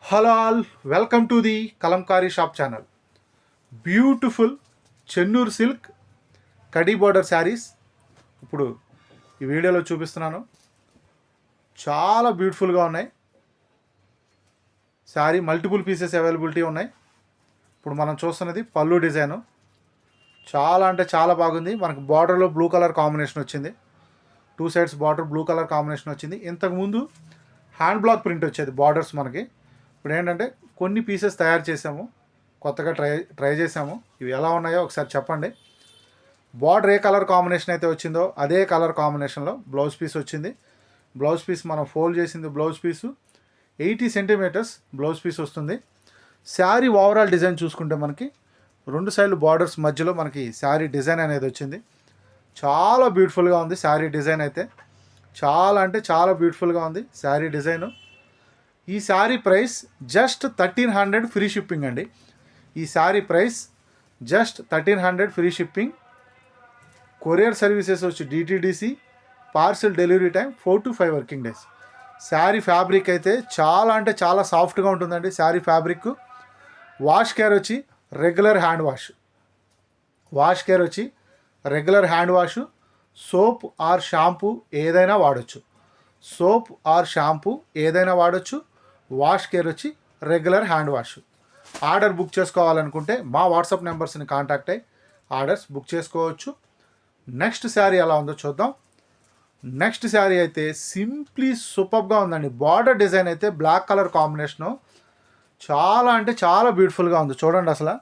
Hello all, welcome to the Kalamkari shop channel. Beautiful Chennur silk khadi border saris ఇప్పుడు ఈ వీడియోలో చూపిస్తున్నాను. చాలా బ్యూటిఫుల్గా ఉన్నాయి. శారీ మల్టిపుల్ పీసెస్ అవైలబిలిటీ ఉన్నాయి. ఇప్పుడు మనం చూస్తున్నది పళ్ళు డిజైను. చాలా అంటే చాలా బాగుంది. మనకు బార్డర్లో బ్లూ కలర్ కాంబినేషన్ వచ్చింది. 2 sides border blue colour combination వచ్చింది. ఇంతకుముందు హ్యాండ్ బ్లాక్ ప్రింట్ వచ్చేది బార్డర్స్ మనకి. ఇప్పుడు ఏంటంటే కొన్ని పీసెస్ తయారు చేసాము, కొత్తగా ట్రై చేసాము. ఇవి ఎలా ఉన్నాయో ఒకసారి చెప్పండి. బార్డర్ ఏ కలర్ కాంబినేషన్ అయితే వచ్చిందో అదే కలర్ కాంబినేషన్లో బ్లౌజ్ పీస్ వచ్చింది. బ్లౌజ్ పీస్ మనం ఫోల్డ్ చేసింది. Blouse piece 80 centimetres blouse piece వస్తుంది. శారీ ఓవరాల్ డిజైన్ చూసుకుంటే మనకి 2 సైడ్లు బార్డర్స్ మధ్యలో మనకి శారీ డిజైన్ అనేది వచ్చింది. చాలా బ్యూటిఫుల్గా ఉంది శారీ డిజైన్ అయితే. చాలా అంటే చాలా బ్యూటిఫుల్గా ఉంది శారీ డిజైను. ఈ sari price just 1300 free shipping అండి. ఈ sari price just 1300 free shipping. Courier services వచ్చి DTDC. Parcel delivery time 4 to 5 working days. Sari fabric అయితే చాలా అంటే చాలా సాఫ్ట్గా ఉంటుందండి. శారీ ఫ్యాబ్రిక్ వాష్ కేర్ వచ్చి regular hand wash. Wash care వచ్చి regular hand wash. Soap or shampoo ఏదైనా వాడచ్చు. సోప్ ఆర్ షాంపూ ఏదైనా వాడచ్చు. వాష్ కేర్ వచ్చి regular hand wash. Order book చేసుకోవాలనుకుంటే మా వాట్సాప్ నెంబర్స్ని కాంటాక్ట్ అయ్యి ఆర్డర్స్ బుక్ చేసుకోవచ్చు. నెక్స్ట్ శారీ ఎలా ఉందో చూద్దాం. నెక్స్ట్ శారీ అయితే సింప్లీ సూపర్గా ఉందండి. బార్డర్ డిజైన్ అయితే బ్లాక్ కలర్ కాంబినేషను చాలా అంటే చాలా బ్యూటిఫుల్గా ఉంది. చూడండి, అసలు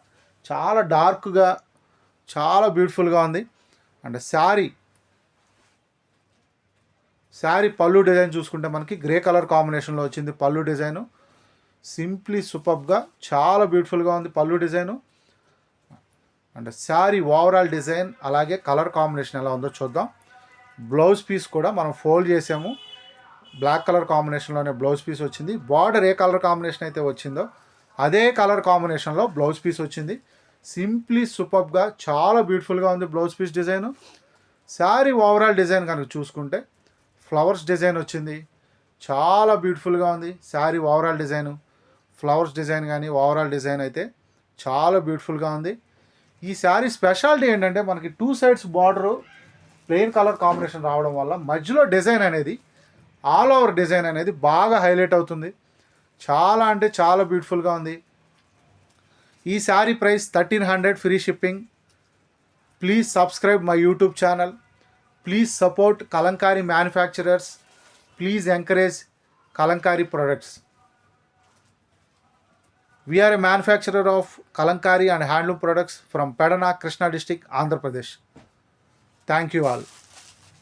చాలా డార్క్గా చాలా బ్యూటిఫుల్గా ఉంది. అండ్ శారీ పళ్ళు డిజైన్ చూసుకుంటే మనకి గ్రే కలర్ కాంబినేషన్లో వచ్చింది పళ్ళు డిజైను. సింప్లీ సూపర్గా చాలా బ్యూటిఫుల్గా ఉంది పళ్ళు design. And sari overall design అలాగే కలర్ కాంబినేషన్ ఎలా ఉందో చూద్దాం. బ్లౌజ్ పీస్ కూడా మనం ఫోల్డ్ చేసాము. బ్లాక్ కలర్ కాంబినేషన్లోనే బ్లౌజ్ పీస్ వచ్చింది. బార్డర్ ఏ కలర్ కాంబినేషన్ అయితే వచ్చిందో అదే కలర్ కాంబినేషన్లో బ్లౌజ్ పీస్ వచ్చింది. సింప్లీ సూపర్గా చాలా బ్యూటిఫుల్గా ఉంది blouse piece design. Sari overall design కనుక చూసుకుంటే ఫ్లవర్స్ డిజైన్ వచ్చింది. చాలా బ్యూటిఫుల్గా ఉంది sari overall design. Flowers design కానీ ఓవరాల్ డిజైన్ అయితే చాలా బ్యూటిఫుల్గా ఉంది. ఈ శారీ స్పెషాలిటీ ఏంటంటే మనకి 2 sides border plain colour combination రావడం వల్ల మధ్యలో డిజైన్ అనేది ఆల్ ఓవర్ డిజైన్ అనేది బాగా హైలైట్ అవుతుంది. చాలా అంటే చాలా బ్యూటిఫుల్గా ఉంది. ఈ sari price 1300 free shipping. Please subscribe my YouTube channel. Please support Kalankari manufacturers. Please encourage Kalankari products. We are a manufacturer of Kalankari and handloom products from Pedana, Krishna district, Andhra Pradesh. Thank you all.